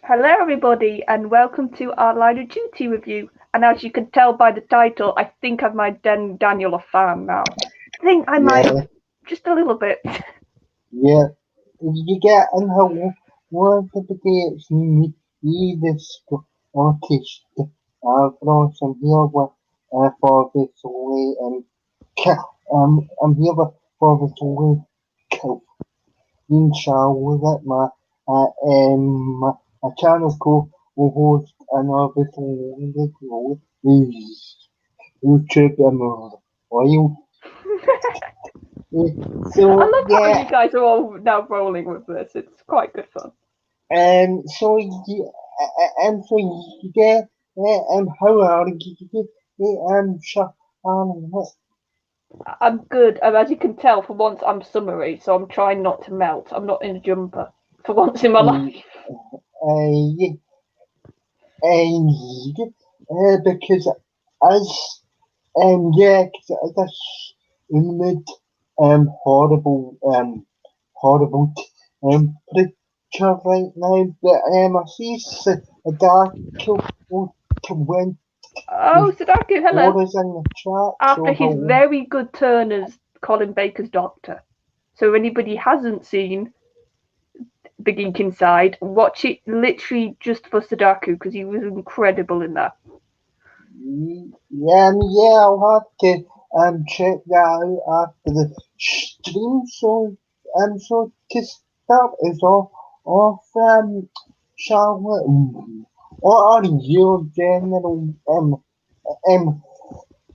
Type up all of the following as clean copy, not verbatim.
Hello, everybody, and welcome to our Line of Duty review. And as you can tell by the title, I think I've made Daniel a fan now. I think I might Yeah, have just a little bit. yeah. You get in how one of the days you this artist from some here with for this way and I'm here with for this way inshallah that my a channel called will host another way is YouTube and oil. I So love how yeah. you guys are all now rolling with this. It's quite good fun. Yeah, how are you? Sure, what? I'm good, and as you can tell, for once I'm summery, so I'm trying not to melt. I'm not in a jumper for once in my Uh, life. yeah, because as that's humid, horrible picture right now. But I see a dark twin Oh, Sadaku, hello. orders in the chat. After So his how? very good turn as Colin Baker's doctor. So if anybody hasn't seen The Geek Inside, watch it literally just for Sadaku because he was incredible in that. Yeah, I'll have to check that out after the stream. So to start us off Charlotte, what are your general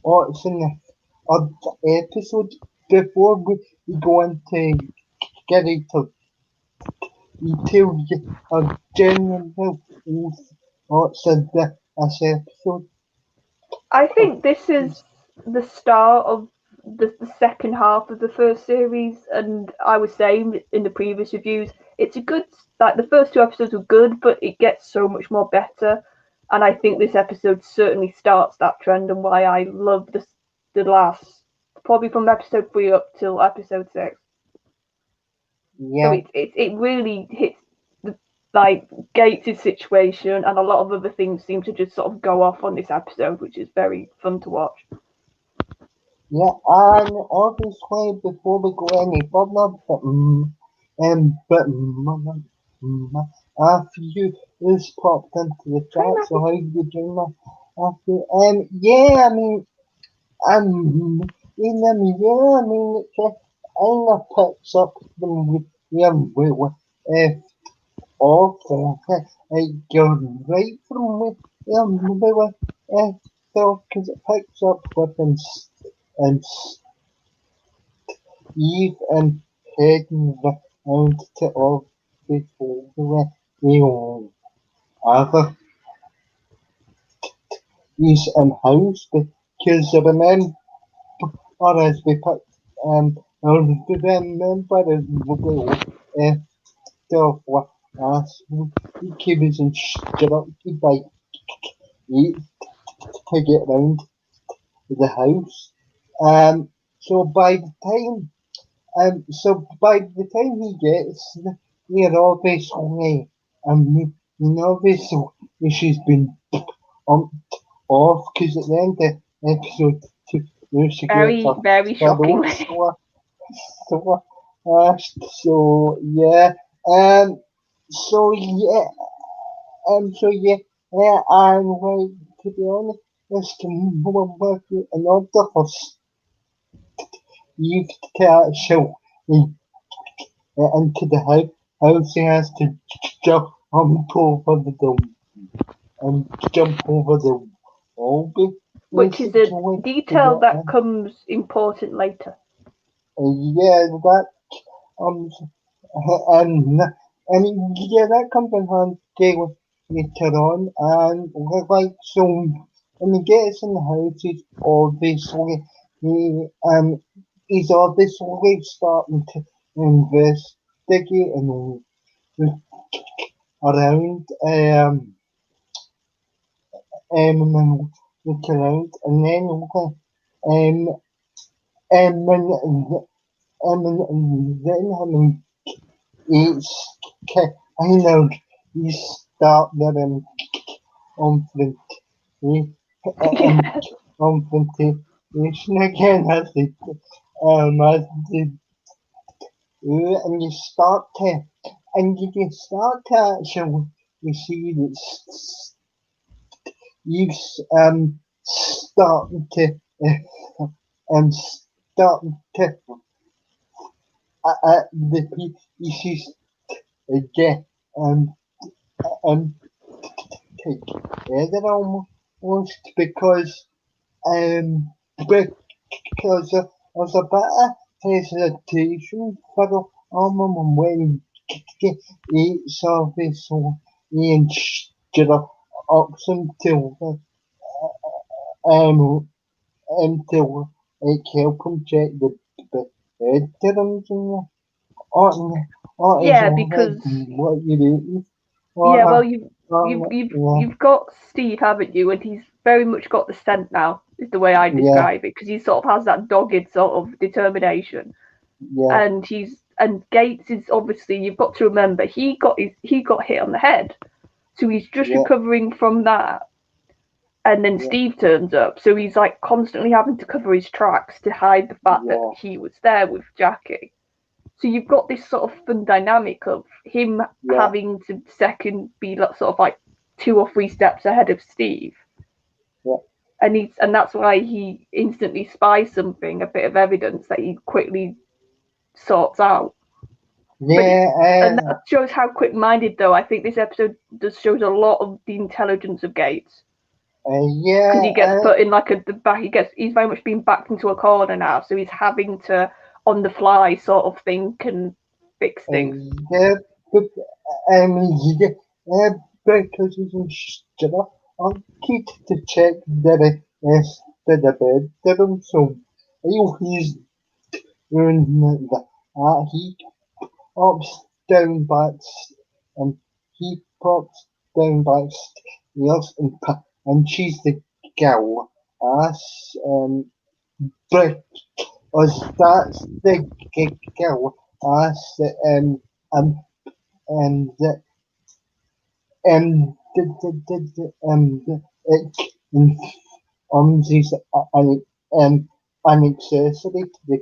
thoughts in the episode before we go into get into detail? Your general thoughts of this episode. I think this is the start of the second half of the first series, and I was saying in the previous reviews, it's a good, like the first two episodes were good, but it gets so much more better. And I think this episode certainly starts that trend, and why I love the last, probably from episode 3 up till episode 6. So Yeah. it really hits the like Gates' situation, and a lot of other things seem to just sort of go off on this episode, which is very fun to watch. Yeah, and obviously before we go any further, after you is popped into the Hi, chat, so Matthew. how you doing, after? Yeah, I mean, yeah, I mean, it kind of picks up from where we were off, you're right from where we were, so, because it picks up with and Eve and heading round to all before the other is in house because I remember as we put I remember as well stuff as he was instructed by Eve to get round the house. So by the time he gets there, obviously, obviously she's been bumped off because at the end of episode 2, she gets Very, her very throat shockingly. so yeah, so yeah, and like to be honest, this can work in order for Steve to actually into the house, he has to jump over the dome and jump over the wall, Which is a basically, to detail get that in. comes important later. Yeah, that comes, and, yeah, that comes in handy later on, and like, so, when he gets in the house, he's obviously starting to investigate and around, and look around, and then then it's kind of he's start their confrontation again as they do, and you start to actually you see that you starting to starting to the pieces again together almost because because there's a bit of hesitation for the moment when it's obviously instead of ups until it help him check the bedrooms and what is Yeah, already because what you do. yeah, well, What, you've got Steve, haven't you? And he's very much got the scent now, is the way I yeah, describe it, because he sort of has that dogged sort of determination. yeah, And Gates is obviously, you've got to remember, he got hit on the head, so he's just yeah, recovering from that. And then yeah, Steve turns up, so he's like constantly having to cover his tracks to hide the fact that yeah, he was there with Jackie. So you've got this sort of fun dynamic of him yeah, having to second be like, sort of like 2 or 3 steps ahead of Steve, yeah. and that's why he instantly spies something, a bit of evidence that he quickly sorts out. But and Yeah, that shows how quick-minded, though. I think this episode does shows a lot of the intelligence of Gates, because yeah, he gets put in like the back. He's very much been backed into a corner now, so he's having to on the fly sort of think and fix things. yeah, but yeah, because he's in Australia, I'm keen to check that the bedroom, so he's doing he pops down by and he pops down by stairs and she's the girl as but that's the girl as um and it is an accessory to the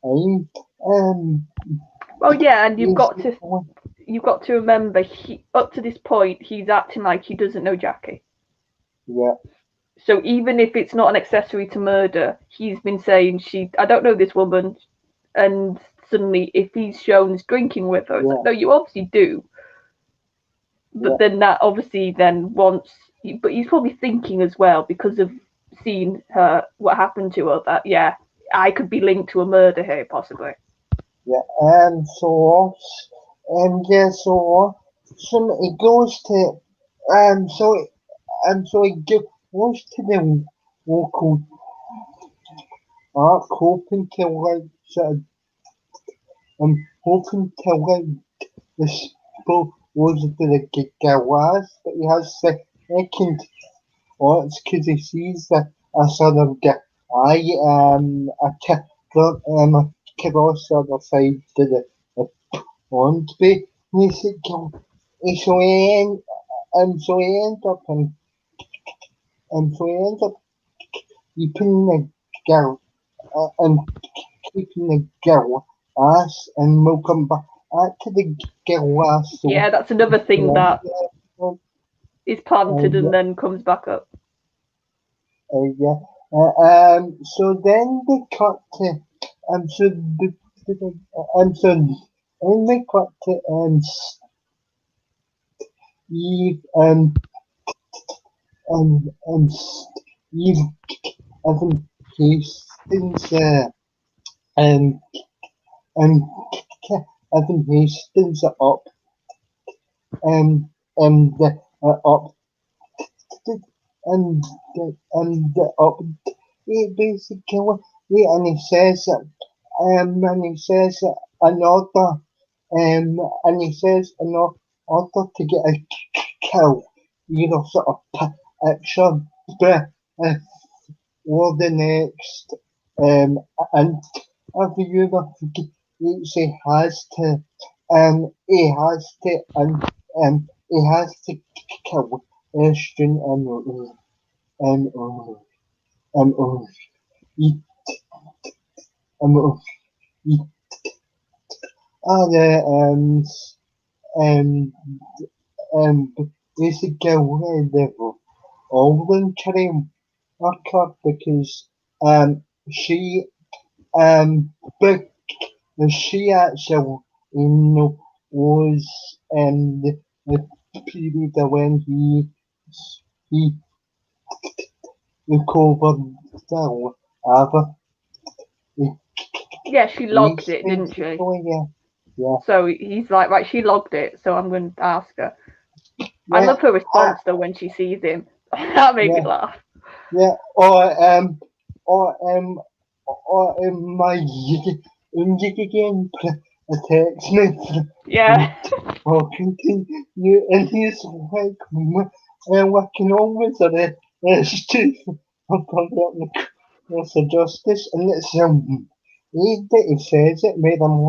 time Well, yeah, and is you've got to remember, he up to this point he's acting like he doesn't know Jackie. yeah, So even if it's not an accessory to murder, he's been saying I don't know this woman, and suddenly if he's shown drinking with her, it's yeah, like, no, you obviously do. yeah, But then that obviously then but he's probably thinking as well because of seeing her, what happened to her, that yeah, I could be linked to a murder here possibly. yeah, and so yeah, so it goes to so it goes to the local art hoping to like sort of hoping to like the sport was for the Gawas, but he has the second thoughts because he sees that a sort of guy a across the other side to the pond, but he's so so he ends up so he ends up keeping the girl and keeping the girl ass, and we'll come back to the girl ass. So Yeah, that's another thing yeah, that is planted yeah, and then comes back up. yeah. So then they cut to so so then they cut to Steve Steve Evan Hastings and and Evan Hastings up and up and up basically and he says and he says another and he says in order to get a kill, you know, sort of picture uh, for the next and interviewer, he has to he has to he has to kill Ashton and eat eat other um um basically level voluntary worker because she but she actually was the period when he recovered still after Yeah, she logged it, didn't she? yeah. So he's like, right, she logged it, so I'm going to ask her. I Yeah, love her response though when she sees him. That made me yeah, laugh. yeah. Or my again a text me Yeah. talking to you, and he's like, working on with it's just it's a justice, and it's he says it made him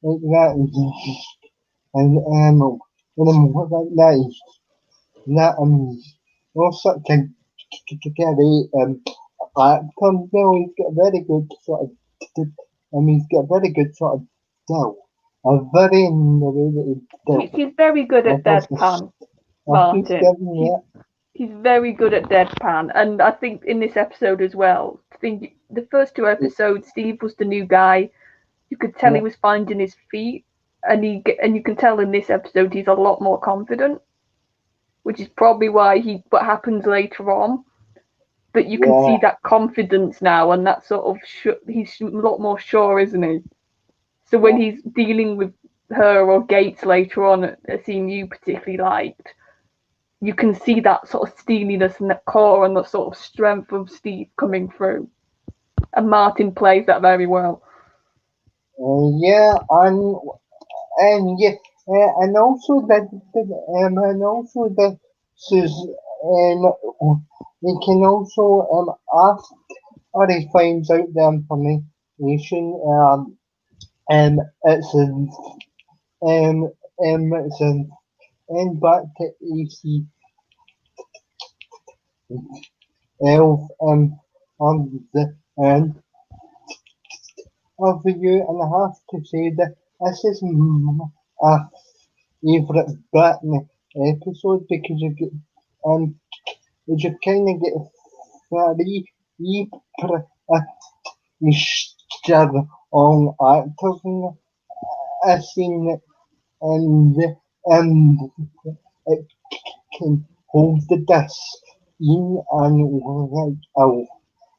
like that, and when I'm like that, that also can get actor. No, he's got very good sort of. He's got very good sort of dough. A very in the way that he dough. He's very good at deadpan, He's Martin. giving it. He's very good at deadpan, and I think in this episode as well. I think the first two episodes, Steve was the new guy. You could tell he Yeah, was finding his feet, and you can tell in this episode he's a lot more confident, which is probably why what happens later on. But you can yeah, see that confidence now, and that sort of he's a lot more sure, isn't he? So when yeah, he's dealing with her or Gates later on, a scene you particularly liked, you can see that sort of steeliness and that core and the sort of strength of Steve coming through. And Martin plays that very well. yeah, and yeah, and also that, and also that says, he can also ask or he finds out the information. It's it's an and back to AC elf on the end of you, and I have to say that this is a favourite bit in the episode because you get you kind of get three pretty on actors in a scene, and and it can hold the disc in and like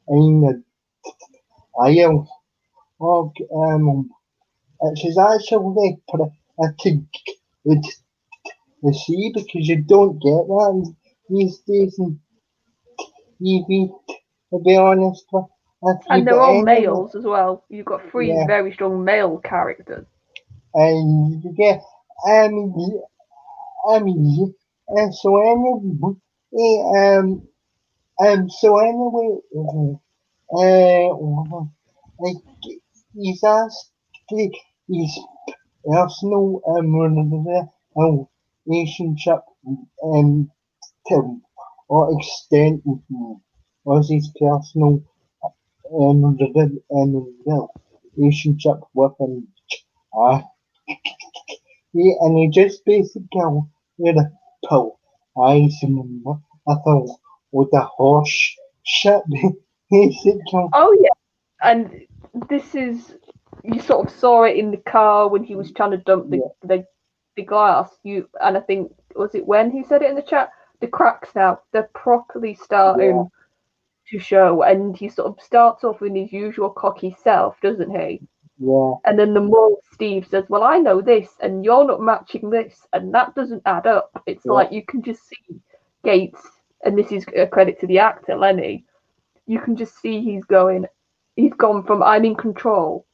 in aisle of it is actually pretty good to see because you don't get that these days in TV, to be honest. If And you've they're got all any, males as well. You've got three yeah, very strong male characters. and you get, I mean, and so anyway, so anyway, like, he's asked his personal relationship to what extent was his personal relationship with him. Uh, and he just basically with a pill. I thought with the horse shit. Basically, Oh yeah, and this is you sort of saw it in the car when he was trying to dump yeah, the glass. And I think was it when he said it in the chat. The cracks now they're properly yeah, starting to show, and he sort of starts off in his usual cocky self, doesn't he? yeah, And then the more Steve says, "Well, I know this, and you're not matching this, and that doesn't add up." It's yeah, like you can just see Gates, and this is a credit to the actor Lenny. You can just see he's gone from I'm in control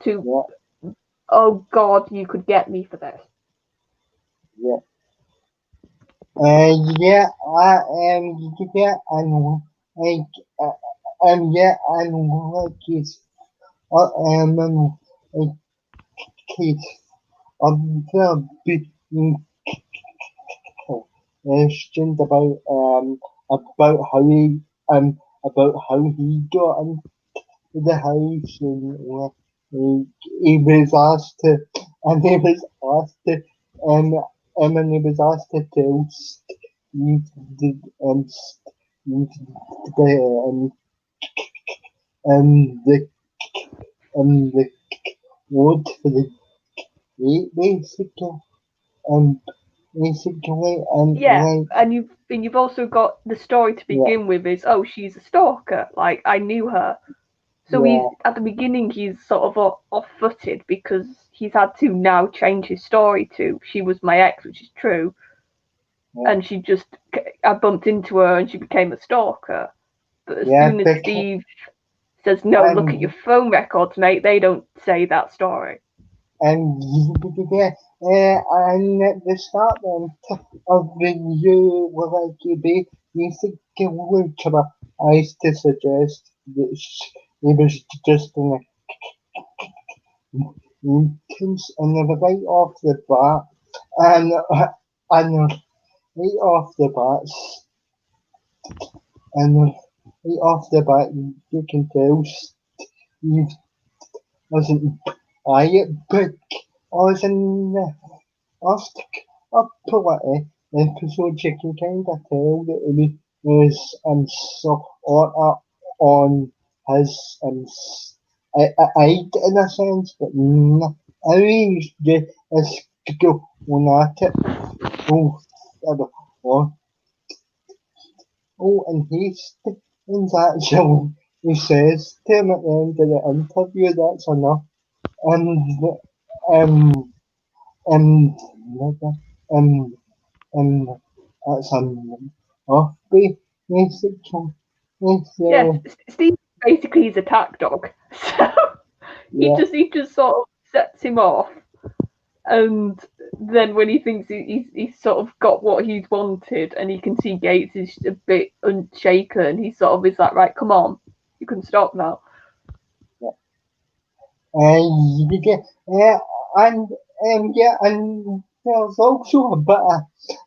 to yeah, oh God, you could get me for this. yeah. Yeah, I yeah, and like, yeah, and like his, like his, I'm being questioned about how he got into the house, and he was asked to and he was asked to um and he was asked to tell Steve the the the code for the gate um basically and Yeah, and you've also got the story to yeah begin with is, oh, she's a stalker. Like, I knew her. So he's yeah at the beginning he's sort of off-footed because he's had to now change his story to she was my ex, which is true, yeah and I bumped into her and she became a stalker. But as yeah soon as because Steve says no, look at your and phone records, mate, they don't say that story. and yeah, and at the start of the year, will be basically tries to suggest that he was just an intense and right off the bat, and right off the bat, and right off the bat, you can tell Steve wasn't quiet, but was in After Up episode, you can kind of tell that he was on his ide in a sense, but I mean, just going at it. Oh, oh, and and actually, he says to him at the end of the interview, that's enough. And, um, and, um, and that's offbeat basically. Yes, So Steve basically is a attack dog. So yeah, he just sort of sets him off, and then when he thinks he's sort of got what he's wanted, and he can see Gates is a bit unshaken, he sort of is like, right, come on, you can stop now. yeah. Yeah, and yeah, and there's also a bit of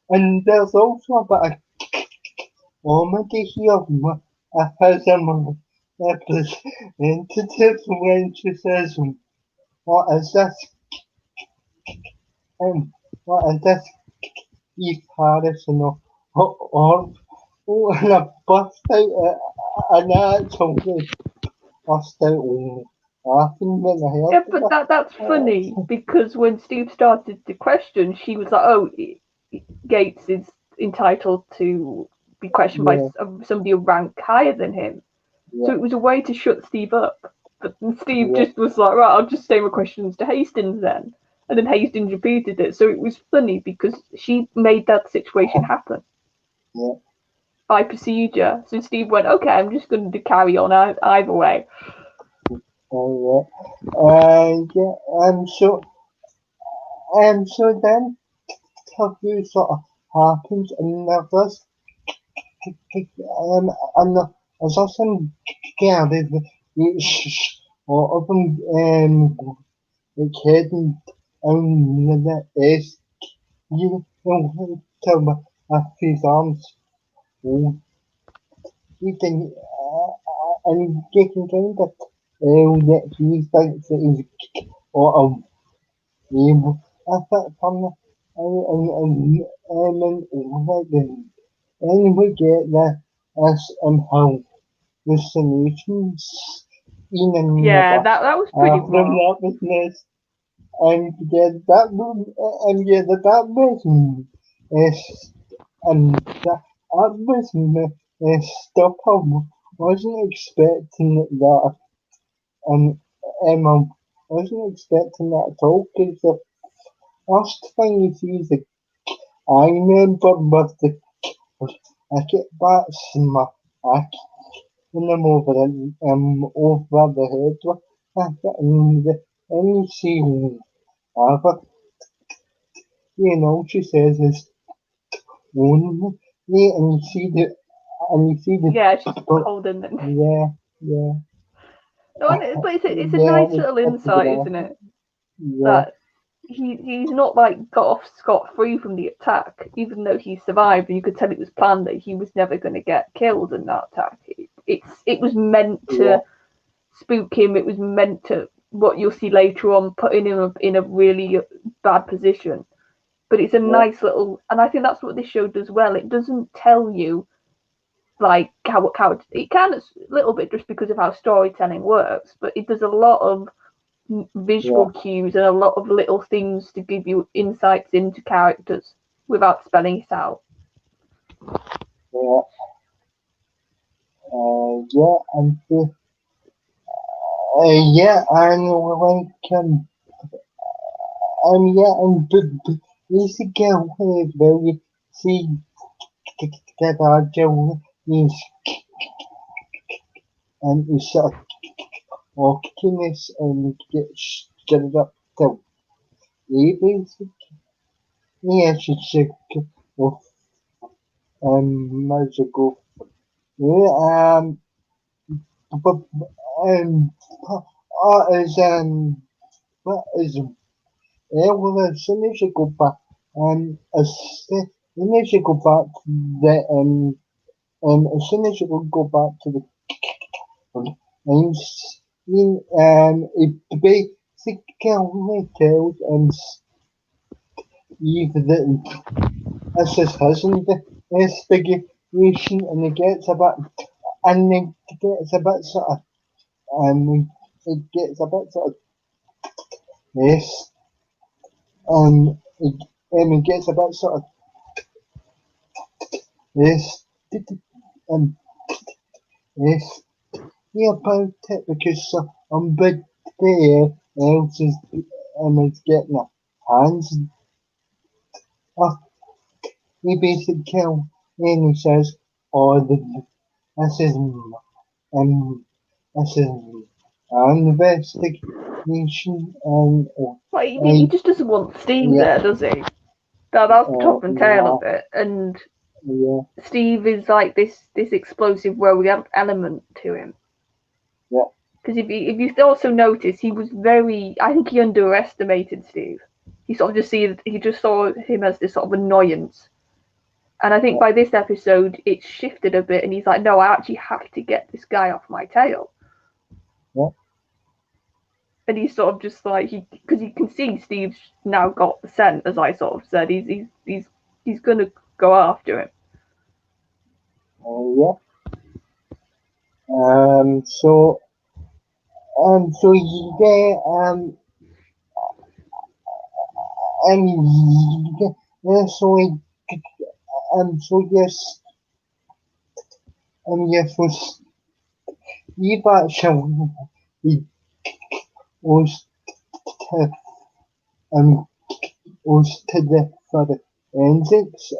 and there's also a bit of comedy here as a representative when she says, "What is this? What is this? Keith Harrison or and a bust out an actually bust out laughing when I Yeah, heard but that's funny it. because when Steve started to question, she was like, "Oh, Gates is entitled to be questioned by Yeah, somebody who rank higher than him." So yeah, it was a way to shut Steve up. But Steve yeah, just was like, "Right, I'll just say my questions to Hastings then," and then Hastings repeated it. So it was funny because she made that situation happen yeah, by procedure. So Steve went, "Okay, I'm just going to carry on either way." yeah. Yeah, so then interview sort of happens, and and there's also yeah, it's lot of them like heading down the S, you know, with his arms folded, and you can kind of tell that he thinks that he's got a game with it from the and over and we get this hallucinations in Yeah, another that was pretty from raw. that business. And yeah, that was is that was stuff I wasn't expecting that, and I wasn't expecting that at all. Because the first thing you see is the I remember with the I get bats in my I in them over the head with and you see whatever she says is only and you see the Yeah, she's but holding them. yeah yeah No, but it's a yeah nice little it's insight, together isn't it? yeah That he's not like got off scot-free from the attack, even though he survived. And you could tell it was planned that he was never going to get killed in that attack. It was meant to spook him. It was meant to, what you'll see later on, putting him in a really bad position. But it's a nice little, and I think that's what this show does well. It doesn't tell you like how it can a little bit just because of how storytelling works, but it does a lot of visual cues and a lot of little things to give you insights into characters without spelling it out. Yeah. And basically very see that Joe is and is walkiness and get it up to basically should of magical but is what is well as soon as you go back as soon as you go back to the as soon as you go back to the and it basically tells Steve that this is his investigation and it gets a bit and it gets a bit sort of it gets a bit sort of yes it gets a bit sort of yes um yes about it because big there else is getting a hands off he basically kill and he says oh this is um this is investigation Well, he just doesn't want Steve there, does he? That's the top and tail of it. And Steve is like this explosive rogue element to him. Yeah. Because if you also notice, he was I think he underestimated Steve. He just saw him as this sort of annoyance. And I think by this episode, it's shifted a bit, and he's like, no, I actually have to get this guy off my tail. Yeah. And he's sort of just like, because you can see Steve's now got the scent, as I sort of said. He's going to go after him. Yeah. So yeah, so yes, yes, was Steve actually was to, was to the forensics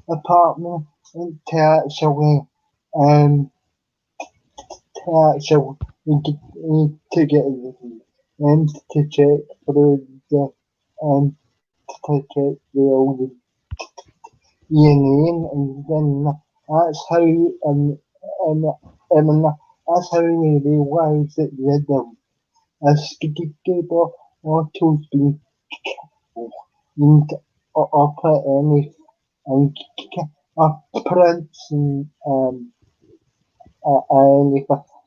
apartment to actually to get and to check for the to check the old DNA and then that's how and that's how we realize that the skipper auto's been upper any and prints and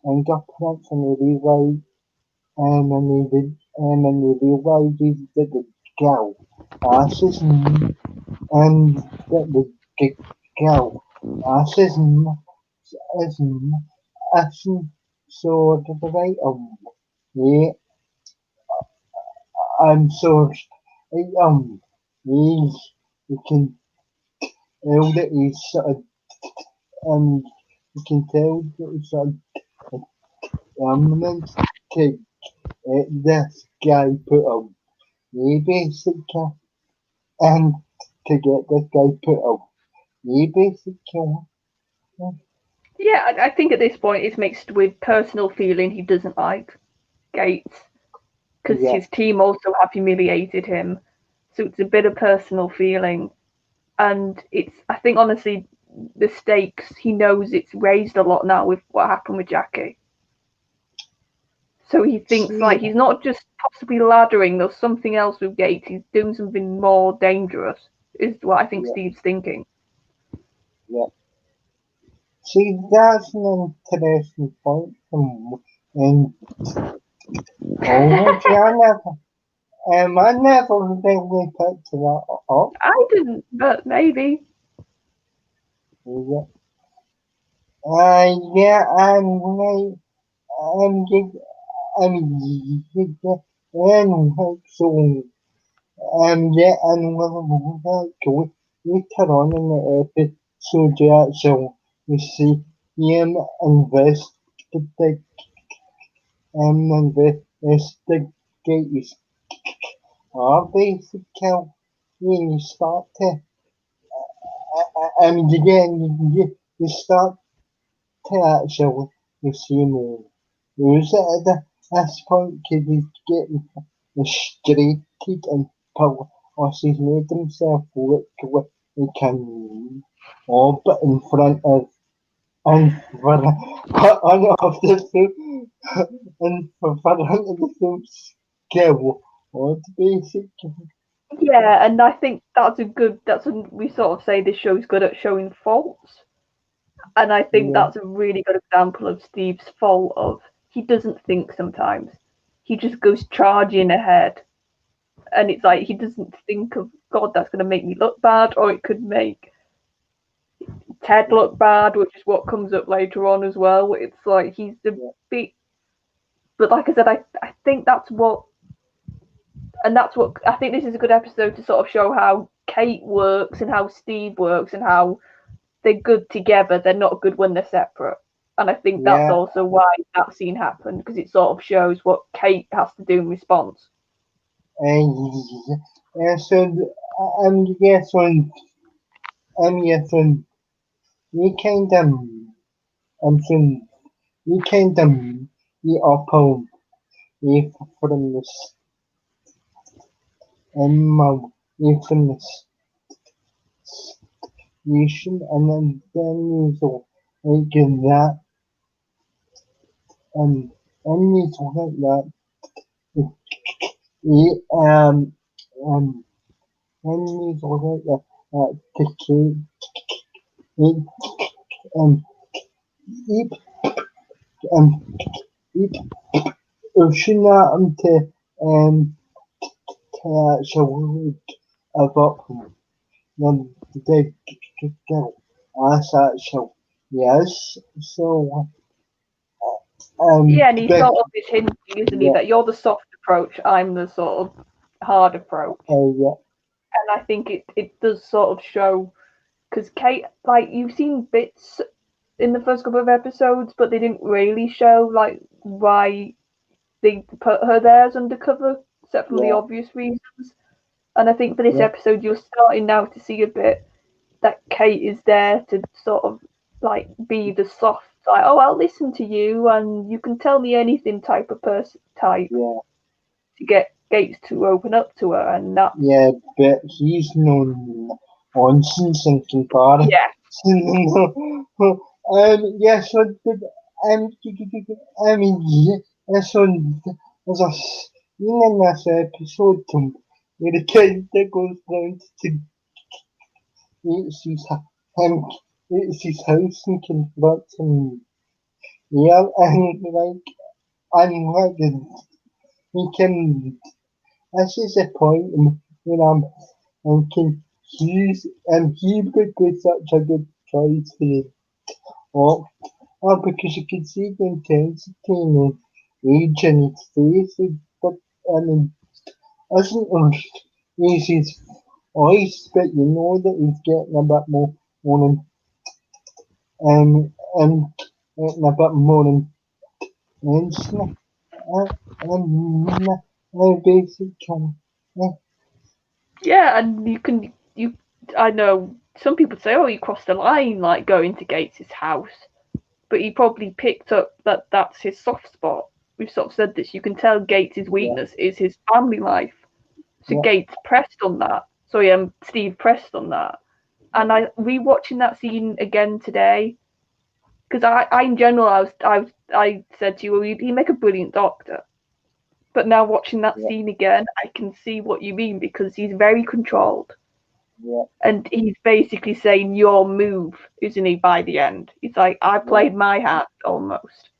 and got prints and they realize and they realizes that the gal asses and that the gal asses is so the right yeah so he's you can tell that he's sort of you can tell that he's sort of dominant to this guy put up basically and to get this guy put up basically Yeah, I think at this point it's mixed with personal feeling he doesn't like Gates because his team also have humiliated him. So it's a bit of personal feeling. And I think honestly, the stakes, he knows it's raised a lot now with what happened with Jackie. So he thinks like he's not just possibly laddering, there's something else with Gates, he's doing something more dangerous, is what I think Steve's thinking. Yeah. See, that's an interesting point. And I never really picked that up. I didn't, but maybe. Yeah. Yeah, right. I'm just, so, yeah, I'm going later on in the episode, so you see him investigate, investigate basically when you start to, you start to actually you see more. Use it at this point because he's getting frustrated and power or he's made himself look like he can but in front of and front of the film and front of the film's skill or basically. Yeah, and I think we sort of say this show's good at showing faults. And I think Yeah, that's a really good example of Steve's fault of he doesn't think sometimes. He just goes charging ahead. And it's like he doesn't think of God, that's gonna make me look bad, or it could make Ted look bad, which is what comes up later on as well. It's like he's a yeah, bit but like I said, I think that's what I think this is a good episode to sort of show how Kate works and how Steve works and how they're good together. They're not good when they're separate. And I think that's yeah. also why that scene happened because it sort of shows what Kate has to do in response. So, yes, yes, we kind of, so we kind of, we uphold if from the from the station, and then you so like that, and you so like that, he, and you so like that, to keep, it, um, keep, um, keep, Ushina, um, so, about the go. So, yes, so, Yeah, and he but, sort of is hinting, isn't he, yeah, that you're the soft approach, I'm the sort of hard approach. yeah, And I think it does sort of show because Kate, like you've seen bits in the first couple of episodes, but they didn't really show like why they put her there as undercover, except from the yeah, obvious reasons. And I think for this yeah, episode, you're starting now to see a bit that Kate is there to sort of like be the soft, like, oh, I'll listen to you and you can tell me anything type of person type yeah, to get Gates to open up to her, and that's yeah, but he's no nonsense and comparison. yeah, Yeah, so, but, I mean, yeah, so, there's a scene in this episode where the kid that goes down to it's his, him, it's his house and confronts him. Yeah, and like, I'm like, he can, this is the point when I'm confused, and he would be such a good choice for the oh, because you can see the intensity and age in his face, but I mean, isn't he's his voice, but you know that he's getting a bit more and a bit more intense. And basically, yeah, and you I know some people say, oh, you crossed the line, like going to Gates' house, but he probably picked up that that's his soft spot. We've sort of said this. You can tell Gates' yeah, weakness is his family life. So yeah, Gates pressed on that. Sorry, Steve pressed on that. And I rewatching that scene again today, because I in general I said to you, well, he'd make a brilliant Doctor. But now watching that scene again, I can see what you mean because he's very controlled. Yeah. And he's basically saying your move, isn't he, by the end? He's like, I played my hand almost.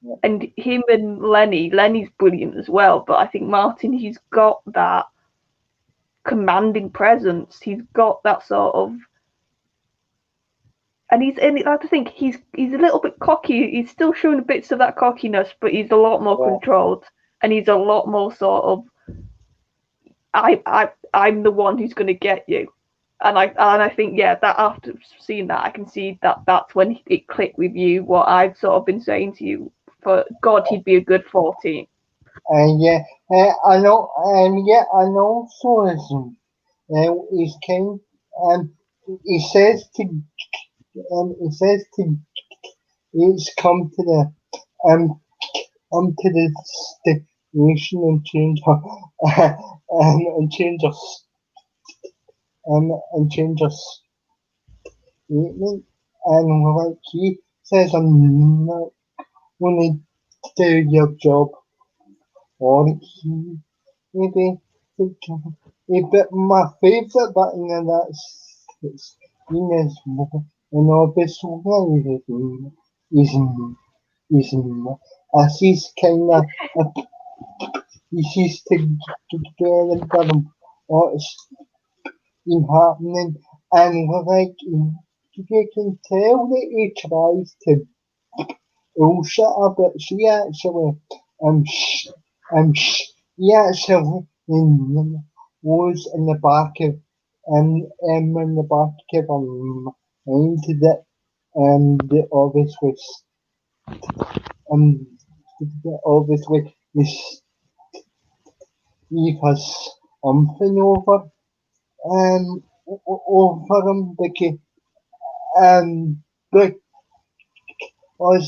Yeah. And him and Lenny's brilliant as well, but I think Martin, he's got that commanding presence. He's got that sort of, and I have to think he's a little bit cocky. He's still showing bits of that cockiness, but he's a lot more controlled, and he's a lot more sort of, I'm the one who's going to get you. And I think that after seeing that, I can see that's when it clicked with you. What I've sort of been saying to you for God, he'd be a good 14. Yeah, I know, and also he's kind, he says to, he's come to the, to the station and change her, and change us, and change us statement, and like he says, I'm not going to do your job, or he maybe, but my favourite button in that scene is, and obviously is as he's kind of, he's together with him, what's been happening, and like, you can tell that he tries to bullshit her, but she actually, he actually was in the back of, in the back of her mind that, that obviously, Steve has something over, over him because, because,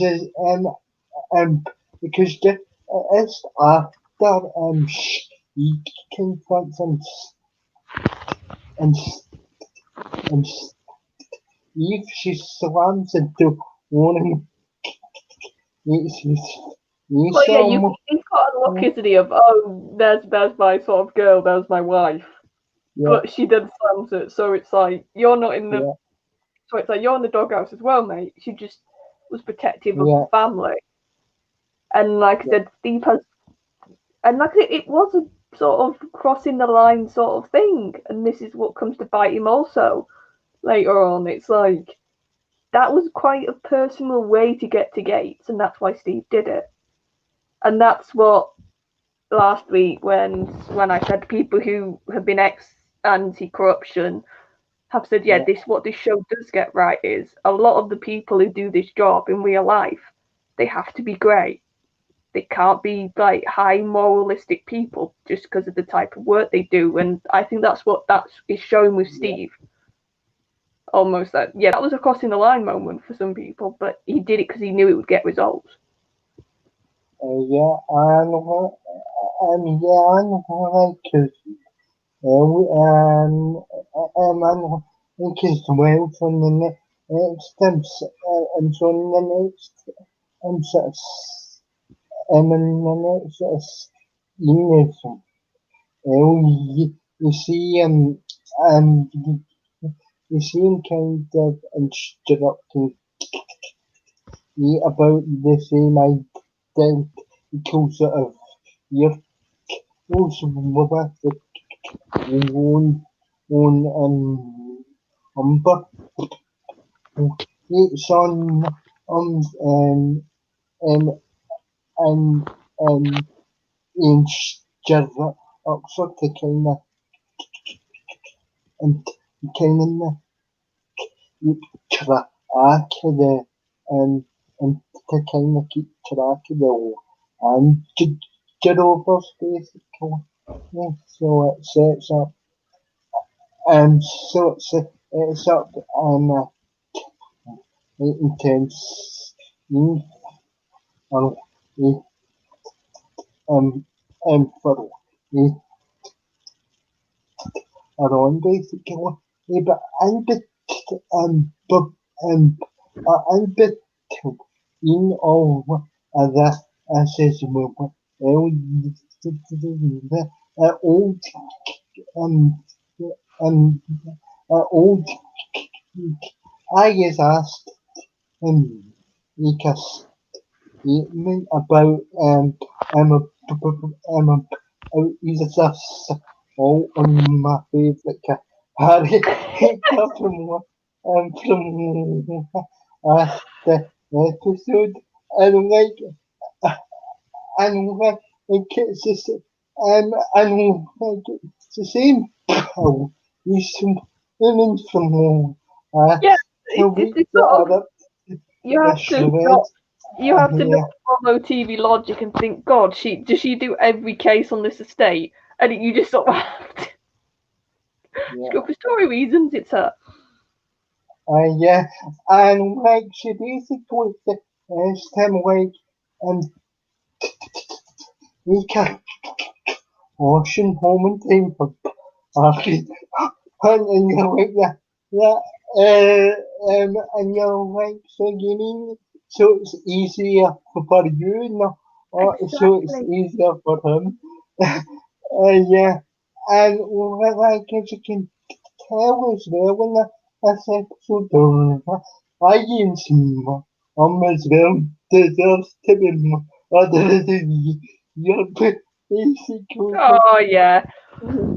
because it's after, he confronts him, and Eve, she slams into one of his Well, yeah, you've got a look, isn't he, of, oh, there's my sort of girl, there's my wife. Yeah. But she then slams it, so it's like, you're not in the, so it's like, you're in the doghouse as well, mate. She just was protective of the family. And like I said, Steve has, and like I said, it was a sort of crossing the line sort of thing. And this is what comes to bite him also later on. It's like, that was quite a personal way to get to Gates, and that's why Steve did it. And that's what last week when I said people who have been anti-corruption have said, what this show does get right is a lot of the people who do this job in real life, they have to be great. They can't be like high moralistic people just because of the type of work they do. And I think that's what that is showing with Steve. Almost that was a crossing the line moment for some people, but he did it because he knew it would get results. And I know, because because well from the next and from the next and the next image, you see you see him kind of instructing me about the same identical sort of year also with the one Humber. It's on um in Oxford to kind of track of the and to kind of keep track of the and Jerovers basically. Yeah, so it sets up so it's up intense for around basically. But I'm bit but I'm bit in all other assessment, old um, um, old I is asked make a statement about he's just all on my favourite Harry from the episode and it's just and it's the same he's some women from Yeah, the it's week that sort of are up you the have to not shreds. you have to Yeah, not follow TV logic and think, God, does she do every case on this estate? And you just sort of have to yeah. go for story reasons. It's her. Yeah, and she basically asked him um, we can washing home in time for party, and you're yeah, and you're so you mean, so it's easier for you, no, or so it's Exactly. easier for him, yeah, and as you can tell as well when that's episode I can see as well deserves to be other than your basically Oh yeah.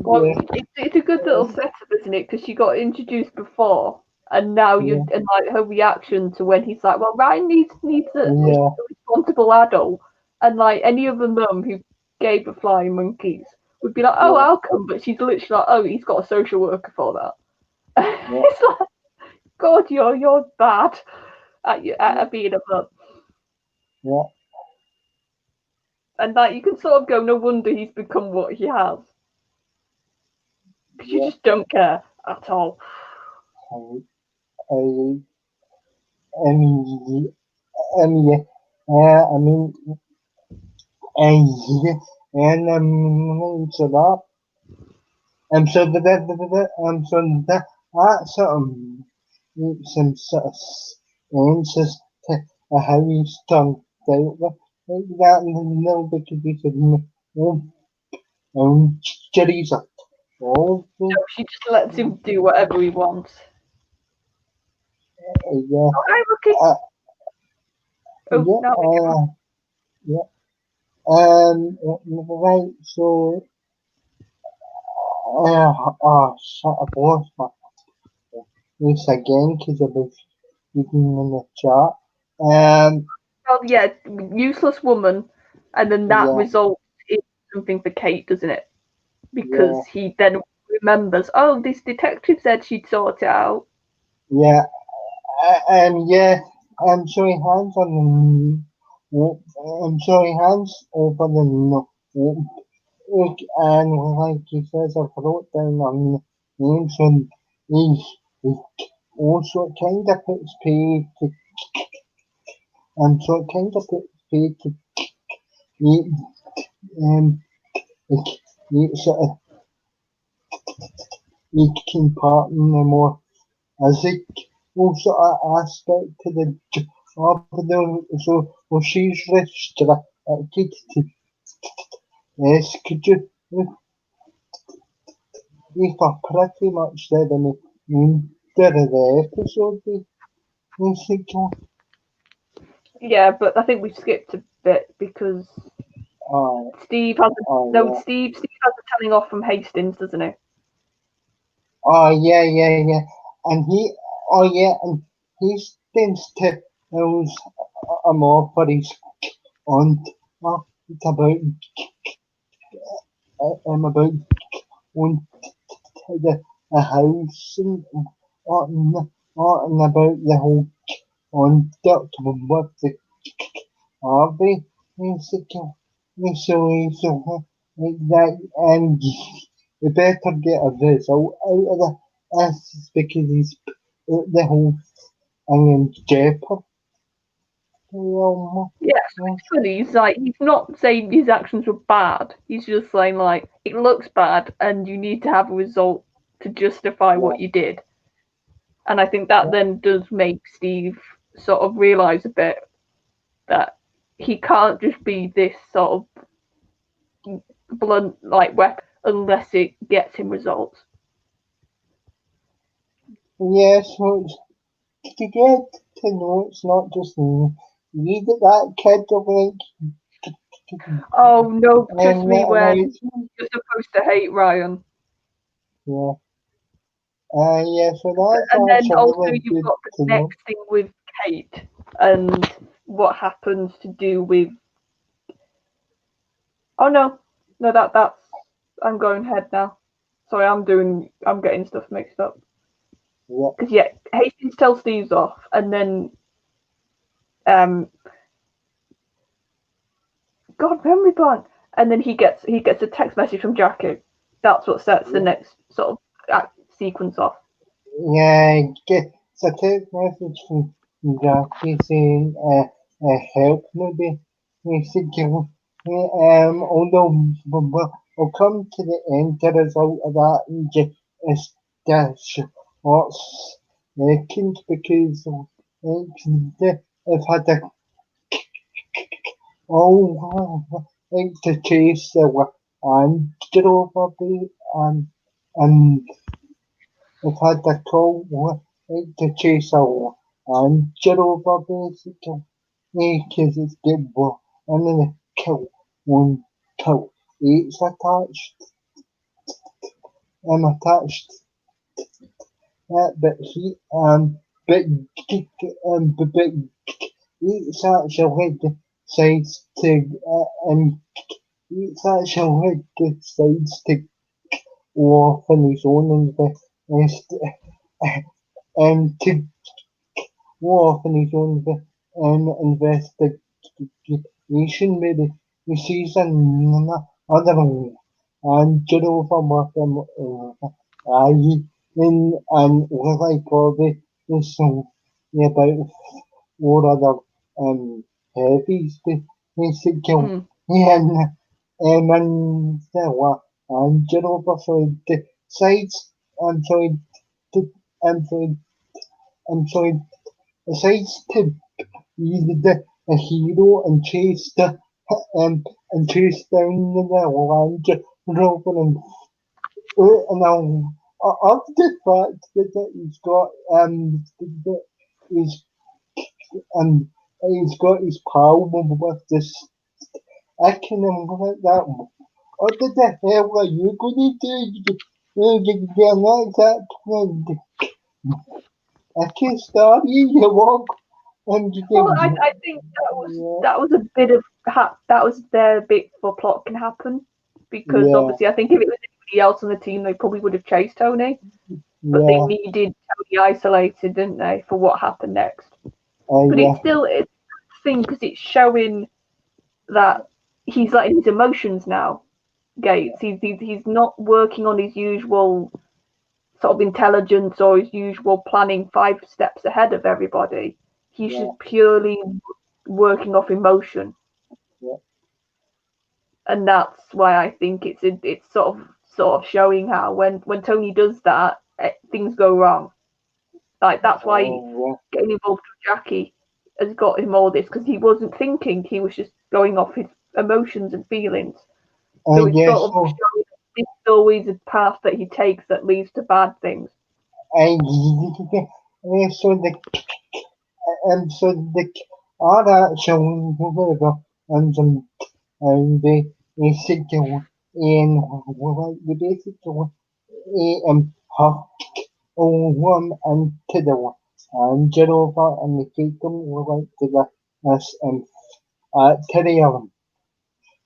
Well, yeah, it's a good little setup, isn't it? Because she got introduced before, and now yeah, you and like her reaction to when he's like, "Well, Ryan needs a yeah, responsible adult," and like any other mum who gave her flying monkeys would be like, "Oh, yeah, I'll come," but she's literally like, "Oh, he's got a social worker for that." yeah, It's like, God, you're bad at being a mum, yeah, and like you can sort of go, no wonder he's become what he has because you yeah. just don't care at all. I, mean, yeah, I mean, yeah, and so that, so that's some sort of answers to how he's turned out like that, and no, because we could cherries up all the, She just lets him do whatever he wants. yeah, Oh, hi, Rookie. uh, Oh, yeah, now we can. yeah, right, so, shut up, boss, this again, because I was reading in the chat, Oh, yeah, useless woman, and then that yeah, results in something for Kate, doesn't it? yeah, Because he then remembers, oh, this detective said she'd sort it out. yeah, yeah, I'm showing hands on I'm showing hands over the look, and like he says, I wrote down on names and he also kind of puts pay to, and so it kind of puts pay to eat, um, eat sort of taking part in the more as it also aspect to the job, so well, she's restricted to yes, could you if I pretty much said in the end of the episode, basically. Yeah, but I think we skipped a bit because Oh, Steve has a, oh no, yeah. Steve has a telling off from Hastings, doesn't he? Oh yeah, yeah, yeah. And oh yeah, and he tends to knows more for his aunt. It's about on the house and about the whole conduct of the Harvey basically. So like that, and we better get a result out of this because he's put the whole thing in jeopardy. Yeah, so it's funny. He's like, he's not saying his actions were bad. He's just saying like, it looks bad, and you need to have a result to justify Yeah, what you did. And I think that yeah, then does make Steve sort of realize a bit. that he can't just be this sort of blunt like weapon unless it gets him results. Yes, well, to get to know it's not just me. Read that kid of like, Oh no, trust and me, when like, you're supposed to hate Ryan. yeah. Yeah, so that's And then actually also really you've good got to the know. next thing with Kate and what happens to do with. Oh no, no, that's. I'm going ahead now. Sorry, I'm getting stuff mixed up. Yeah. Because yeah, Hastings tells Steve's off, and then um, God, memory blank, and then he gets a text message from Jackie. That's what sets the next sort of sequence off. Yeah, it's a text message from Jackie saying, help maybe. He said, although we'll come to the end result of that and just what's second because I've had a to chase the and get over the and I've had the call to chase a and get over basically because it's good work and then the kill one kill. It's attached. I'm attached. But he but it's actually decides to it's actually decides to go off on his own and to go off on his own investigation maybe he sees another and get over with him I and like all this about four other heavies basically and and get over so it decides and so it and so it and so it decides to be a hero and chase the and chase down the Land Rover and now of the fact that he's got that he's he's got his pal with this I can like that. What the hell are you gonna do? You're not that I can't stop you. You walk and you Well, get I think that was a bit of that was their bit for plot can happen because yeah, obviously I think if it was anybody else on the team they probably would have chased Tony, but they yeah, needed Tony isolated, didn't they, for what happened next? But yeah, it's a thing because it's showing that he's letting his emotions now. Gates, he's not working on his usual sort of intelligence or his usual planning 5 steps ahead of everybody. He's yeah, just purely working off emotion, yeah. and that's why I think it's sort of showing how when Tony does that, things go wrong. Like that's why Oh, getting involved with Jackie has got him all this because he wasn't thinking; he was just going off his emotions and feelings. So it's yeah, sort of so showing this is always a path that he takes that leads to bad things. I so the other show and and they sit down and the basic half one and to the one and get over and they take them right to the to the oven.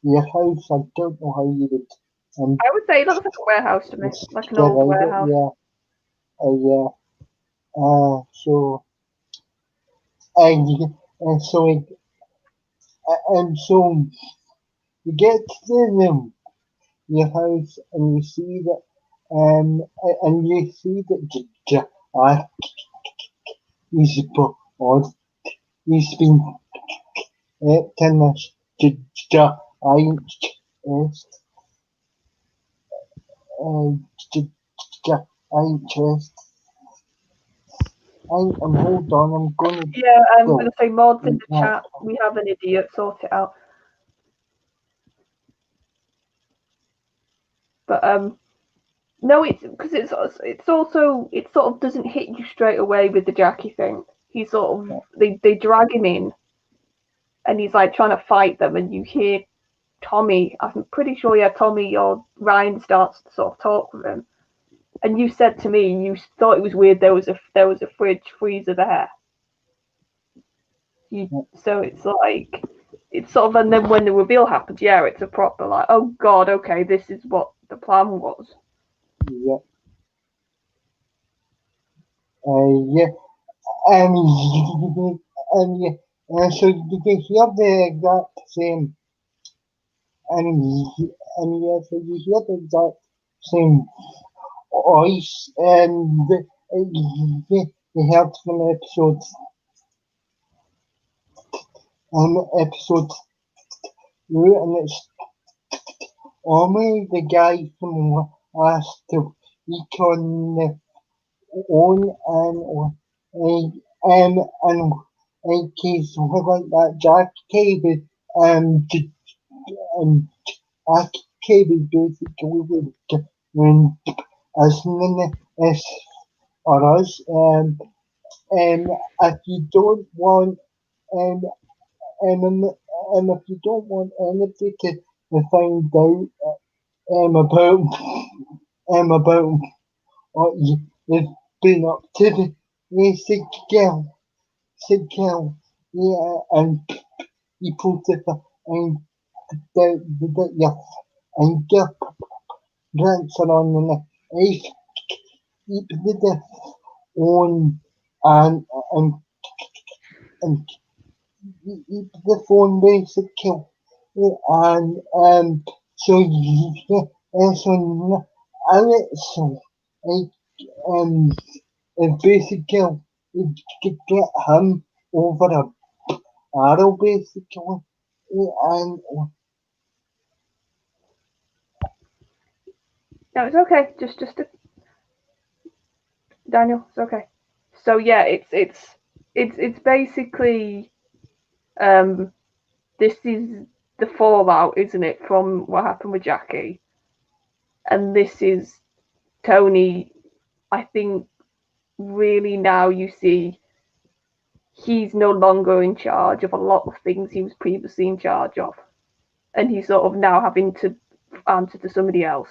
Your house, I don't know how you would I would say it looks like a warehouse to me, like an old describe it, warehouse. yeah, yeah. So so so you get to them your house and you see that and you see that uh, he's on he's been tennis I uh, I just hold on, I'm gonna. Yeah, I'm going to say mods in the Yeah. chat. We have an idiot. Sort it out. But no, it's because it's also it sort of doesn't hit you straight away with the Jackie thing. He sort of they drag him in, and he's like trying to fight them, and you hear Tommy. I'm pretty sure, yeah, Tommy or Ryan starts to sort of talk with him. And you said to me you thought it was weird there was a fridge freezer there. So it's like it's sort of, and then when the reveal happens, yeah, it's a proper like, oh god, okay, this is what the plan was. Yeah. Yeah. Yeah. So you can hear the exact same. Yeah, so you hear the exact same voice, and you heard from episode 2, and it's only the guy from last week on the own, and case like that Jack Cable, and Jack Cable basically when as as or us, if you don't want um, if you don't want anybody to find out about what you've been up to, the sick girl, yeah, and people to find that your grandson on the ice, keep the phone and and and keep the phone basically, and so so Alex, like um basically get him over a barrel basically, and No, it's okay. Just Daniel, it's okay. So yeah, it's basically this is the fallout, isn't it, from what happened with Jackie, and this is Tony. I think really now you see he's no longer in charge of a lot of things he was previously in charge of, and he's sort of now having to answer to somebody else.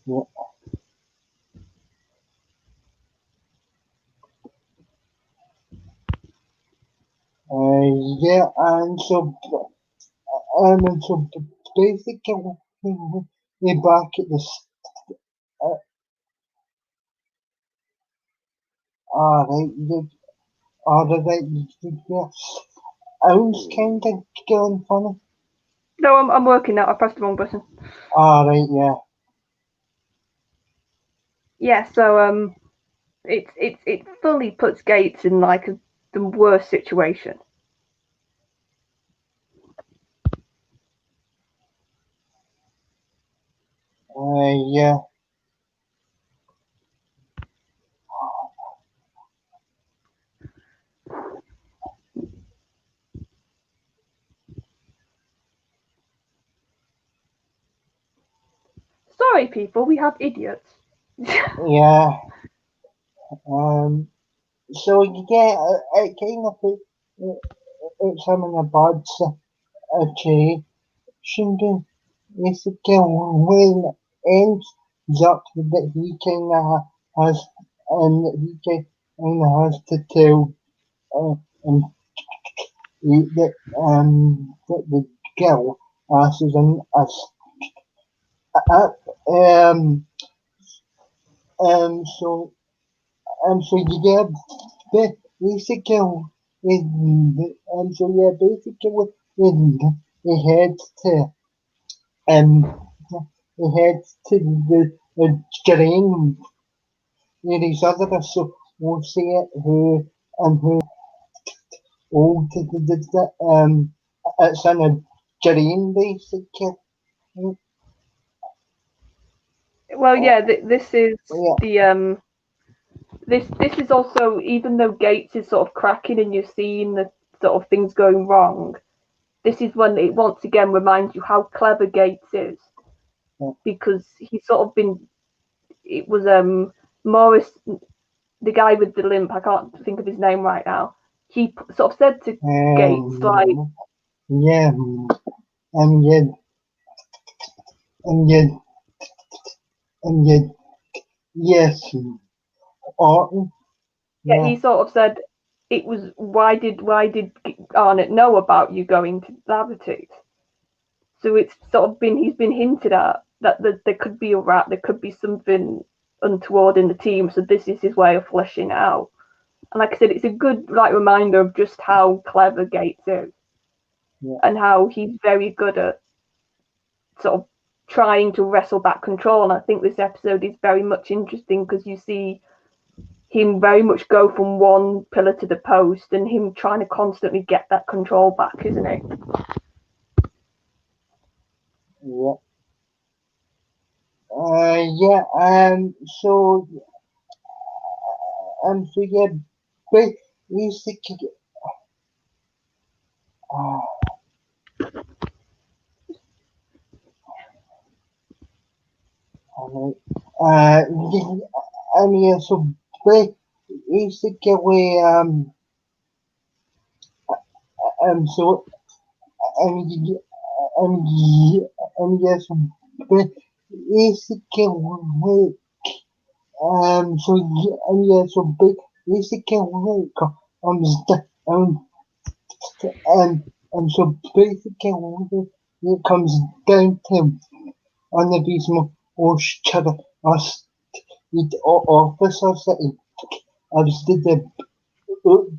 yeah. Yeah, and so basically we're back at this. Alright, alright, yeah. I was kind of going funny. No, I'm working now. I pressed the wrong button. Alright, yeah. Yeah, so it fully puts Gates in like the worst situation. Yeah. Sorry, people, we have idiots. Yeah. So yeah, it kind of it's having a bad situation. Basically, when it ends up that he kind of has, and he kind of has to tell and that the girl asks him us. Uh, um, so so you get basically so yeah, basically when he heads to um he heads to the drain where his other so we'll see it who old it's in a drain basically. Well, yeah, this is Yeah. the this is also, even though Gates is sort of cracking and you're seeing the sort of things going wrong, this is when it once again reminds you how clever Gates is, because he's sort of been. It was Morris, the guy with the limp. I can't think of his name right now. He sort of said to Gates like, yeah, and yet, and yet, and yet, yes, or yeah, yeah, he sort of said it was why did Arnott know about you going to Latitude? So it's sort of been he's been hinted at that there could be a rat, there could be something untoward in the team. So this is his way of fleshing it out. And like I said, it's a good like reminder of just how clever Gates is, and how he's very good at sort of trying to wrestle back control. And I think this episode is very much interesting because you see him very much go from one pillar to the post, and him trying to constantly get that control back, isn't it? yeah. So, so yeah, basically, yeah, so basically, so, um, um, yeah, so basically, yeah, so basically, so basically, it comes down to on the reason or us it officers that did the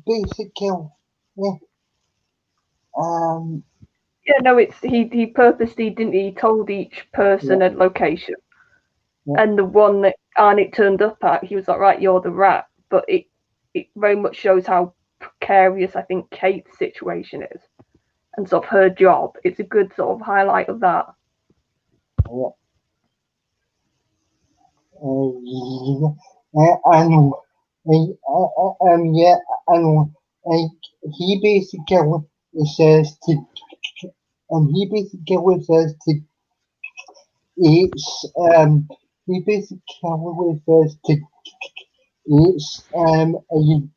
basically yeah, um Yeah, no, it's he purposely didn't he told each person yeah, a location, yeah, and the one that Arnott turned up at, he was like, right, you're the rat. But it very much shows how precarious I think Kate's situation is, and sort of her job. It's a good sort of highlight of that. yeah. And yeah, and he basically says to he basically says to it's he basically says to it's you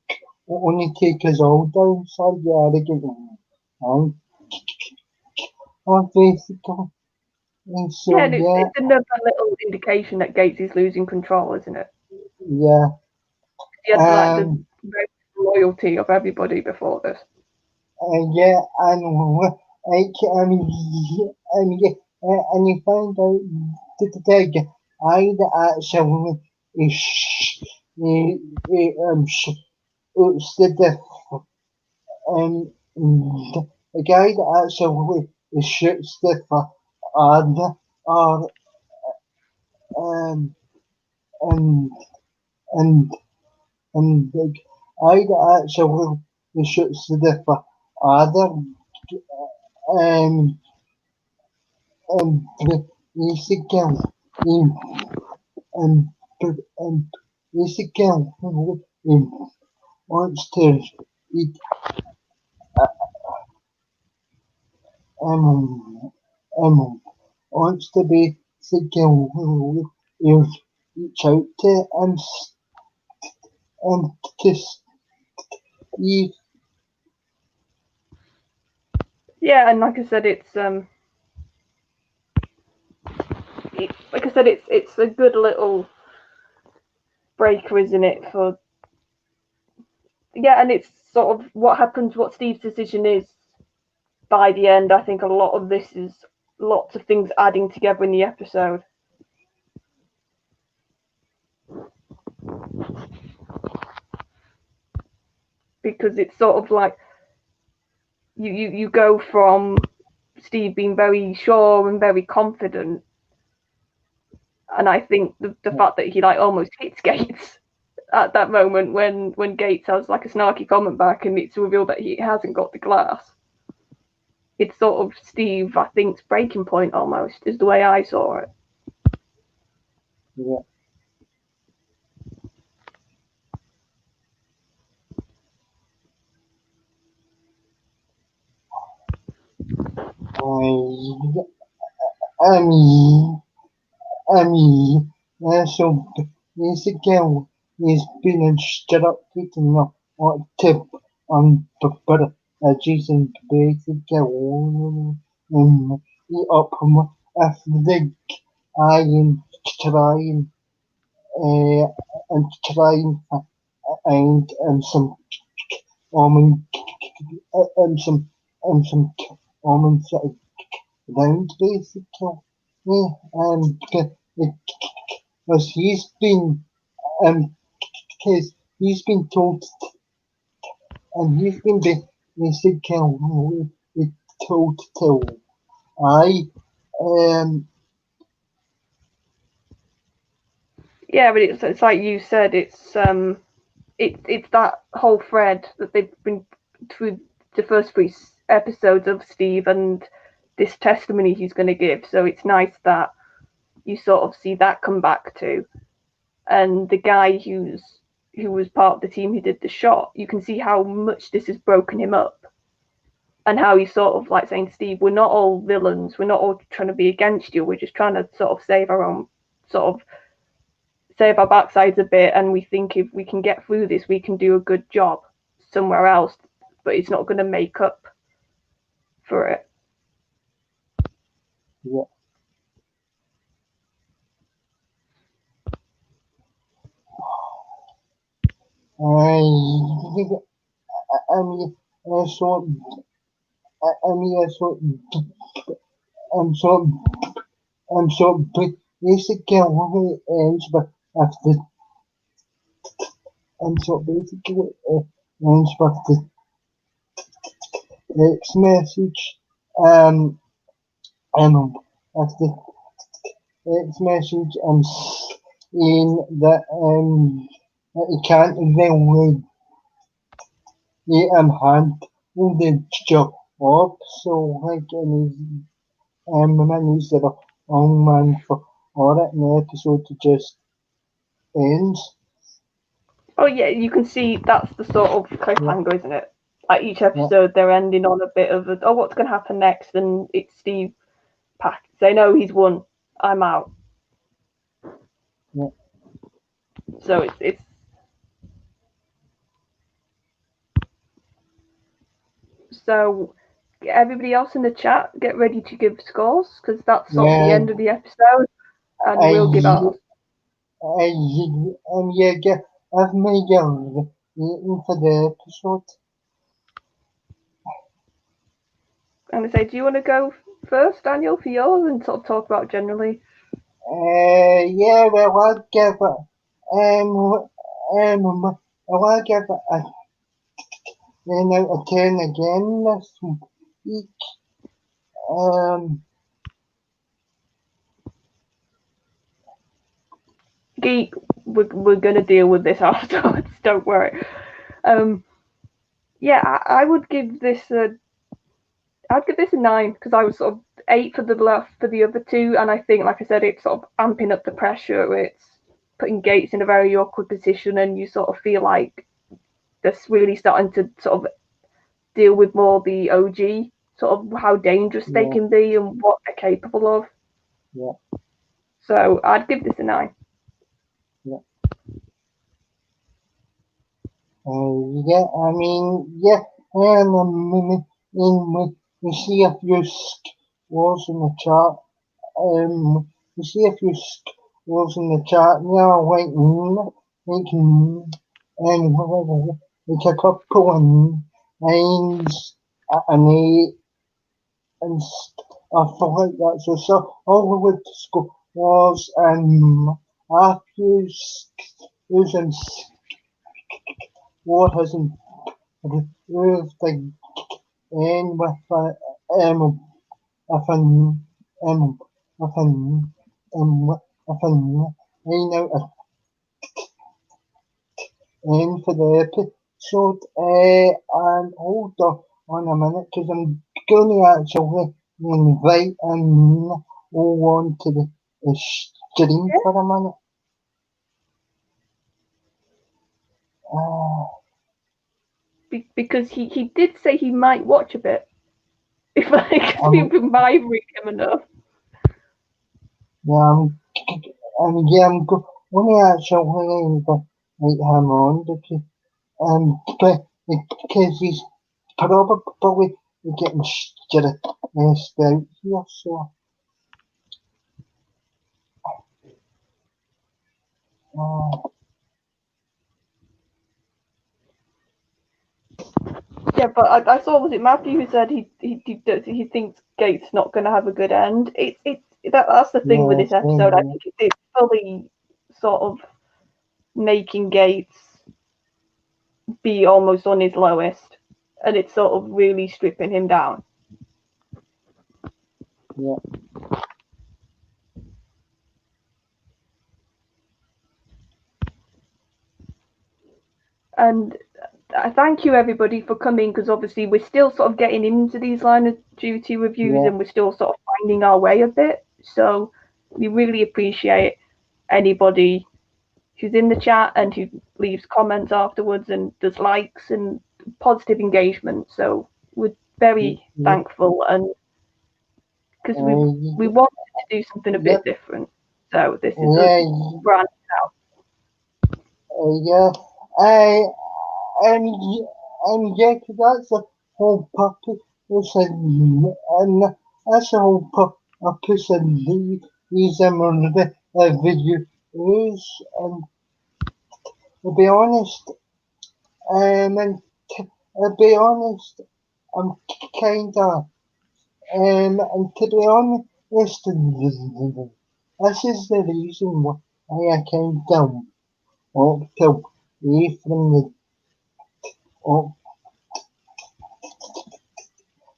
only take us all down, so yeah, they give um basically and Yeah, so and yeah, it's another little indication that Gates is losing control, isn't it? yeah, He had like the um loyalty of everybody before this. yeah, and like and yeah, and you find out that the tag I the actually is it's the um the guy that actually shoots the and are um and and and the guy that actually shoots the other um basically um um um basically wants to eat um um wants to be secure if reach out to and to Steve. Yeah, and like I said, it's a good little breaker, isn't it? For yeah, and it's sort of what happens, what Steve's decision is by the end. I think a lot of this is lots of things adding together in the episode. Because it's sort of like you go from Steve being very sure and very confident, and I think the fact that he like almost hits Gates at that moment when Gates has like a snarky comment back and it's revealed that he hasn't got the glass. It's sort of Steve, I think's breaking point almost is the way I saw it. Yeah. So basically, he's been instructed not to but Jason basically up if they I uh, and trying and some almond and some almonds round basically. Yeah, and because um he's been told and he's been basically told to I um Yeah, but it's like you said, it's that whole thread that they've been through the first three episodes of Steve and this testimony he's going to give. So it's nice that you sort of see that come back to, and the guy who was part of the team who did the shot. You can see how much this has broken him up, and how he's sort of like saying, Steve, we're not all villains. We're not all trying to be against you. We're just trying to sort of save our own sort of save our backsides a bit, and we think if we can get through this, we can do a good job somewhere else, but it's not going to make up for it. yeah. I I mean so I mean so I'm so basically what it ends but after and so basically ends with the text message um after text message and saying that he can't really hand the job up so like and man he's the wrong man for all that and the episode just ends. Oh yeah, you can see that's the sort of Yeah, cliffhanger, isn't it? Like each yeah, episode, they're ending on a bit of a, oh, what's going to happen next? And it's Steve Pack saying, "No, he's won. I'm out." yeah. So it's so everybody else in the chat, get ready to give scores because that's sort of the Yeah, end of the episode, and I, we'll give ours. yeah, I've made waiting for the episode. I'm gonna say, do you want to go first, Daniel, for yours, and sort of talk about generally? Yeah, well, I'll give it, I'll give it a 10 out of 10 again this week. Um, Geek, we're gonna deal with this afterwards. Don't worry. Um, yeah, I would give this a I'd give this a 9 because I was sort of 8 for the other two, and I think, like I said, it's sort of amping up the pressure. It's putting Gates in a very awkward position, and you sort of feel like they're really starting to sort of deal with more the OG, sort of how dangerous they yeah, can be and what they're capable of. yeah, So I'd give this a 9. yeah. Yeah, I mean, yeah, and we see a few scores in the chat. We see a few scores in the chat. Yeah, like, like a couple and nines and eight and stuff like that. So all of the scores and a few scores and what has improved again with um with with you know for the episode and hold on a minute because I'm going to actually invite all on to the stream for a minute. Uh, Because he did say he might watch a bit if um, people might read him enough. I'm only actually like him on because he's probably getting stressed out here, so Yeah, but I saw, was it Matthew who said he thinks Gates not going to have a good end. That's the thing with this episode. I think it's fully sort of making Gates be almost on his lowest, and it's sort of really stripping him down. yeah. And I thank you everybody for coming, because obviously we're still sort of getting into these Line of Duty reviews, and we're still sort of finding our way a bit. So we really appreciate anybody who's in the chat and who leaves comments afterwards and does likes and positive engagement. So we're very thankful, and because we wanted to do something a bit different. So this is a brand out. Yeah, and that's the whole purpose, and that's the whole purpose of these videos. And to be honest, and to be honest, I'm kinda, and to be honest, this is the reason why I kinda walked away from the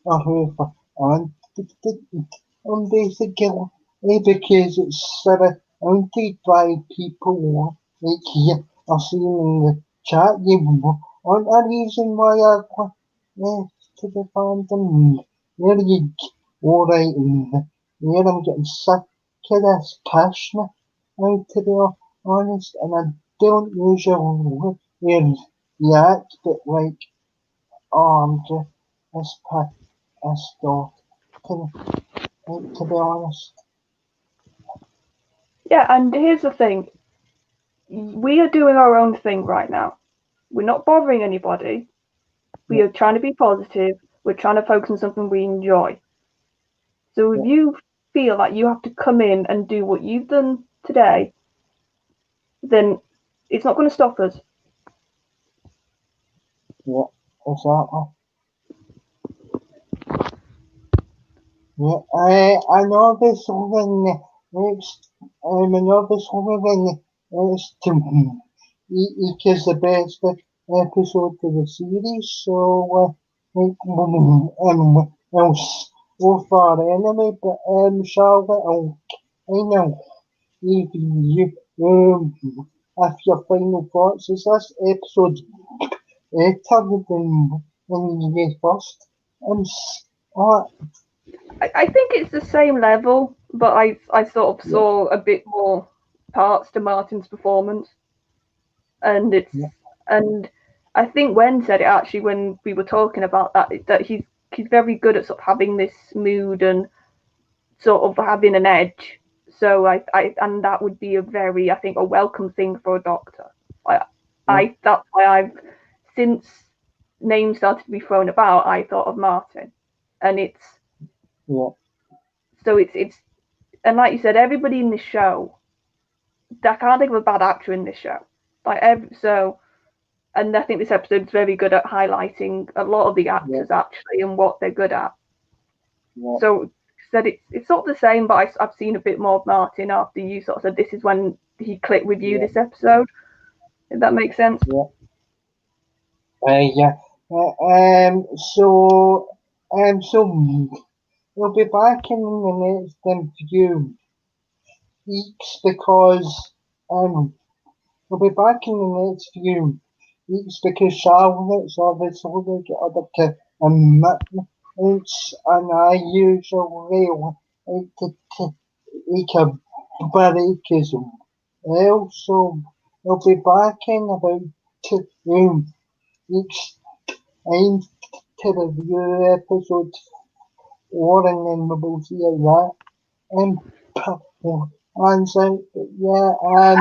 however, on basically because it's surrounded by people like you are seeing in the chat. You want a reason why I left to the fandom. There you go, right in there. I'm getting sick of this passion, now to be honest, and I don't usually react, but like, oh, I'm just this stuff. To be honest. Yeah, and here's the thing. We are doing our own thing right now. We're not bothering anybody. We are trying to be positive. We're trying to focus on something we enjoy. So if you feel like you have to come in and do what you've done today, then it's not going to stop us. Yeah, exactly. Yeah, I know this one is to each is the best episode of the series, so else so far anyway, but Charlotte, I know if you if your final thoughts is this episode better than when you get first? I think it's the same level, but I sort of saw a bit more parts to Martin's performance, and and I think Wen said it actually when we were talking about that he's very good at sort of having this mood and sort of having an edge. So and that would be I think a welcome thing for a Doctor. That's why I've since names started to be thrown about, I thought of Martin, and so it's and like you said, everybody in this show, I can't think of a bad actor in this show. And I think this episode is very good at highlighting a lot of the actors actually and what they're good at. So said it's sort of the same, but I've seen a bit more of Martin after you sort of said this is when he clicked with you this episode. If that makes sense. So we'll be back in the next few weeks because we'll be back in the next few weeks because Charlotte's obviously got other commitments, and I usually like to take a break as well. So we'll be back in about 2 weeks time to review episode 4, and then we will see how that and so yeah,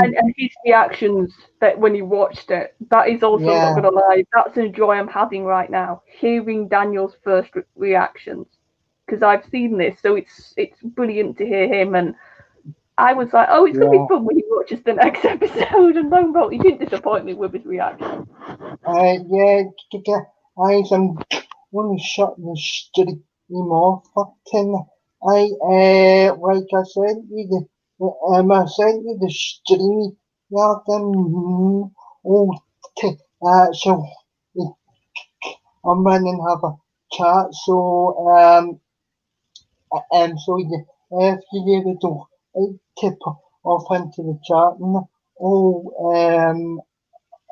And his reactions that when he watched it, that is also not yeah, gonna lie, that's a joy I'm having right now, hearing Daniel's first reactions, because I've seen this, so it's brilliant to hear him. And I was like, oh, it's gonna be yeah. fun when he watches the next episode. And lo and behold, he didn't disappoint me with his reaction. Yeah, I want to shut the stream off. Fucking, like I sent you I sent you the stream. Yeah, then, oh, so I'm running have a chat. So yeah, if you ever do tip off into the chat, and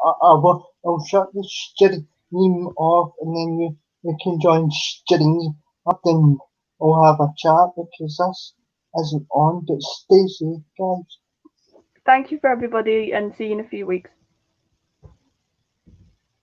I'll shut the stream off, and then you can join stream up, then we'll have a chat because this isn't on, but stay safe, guys. Thank you for everybody, and see you in a few weeks.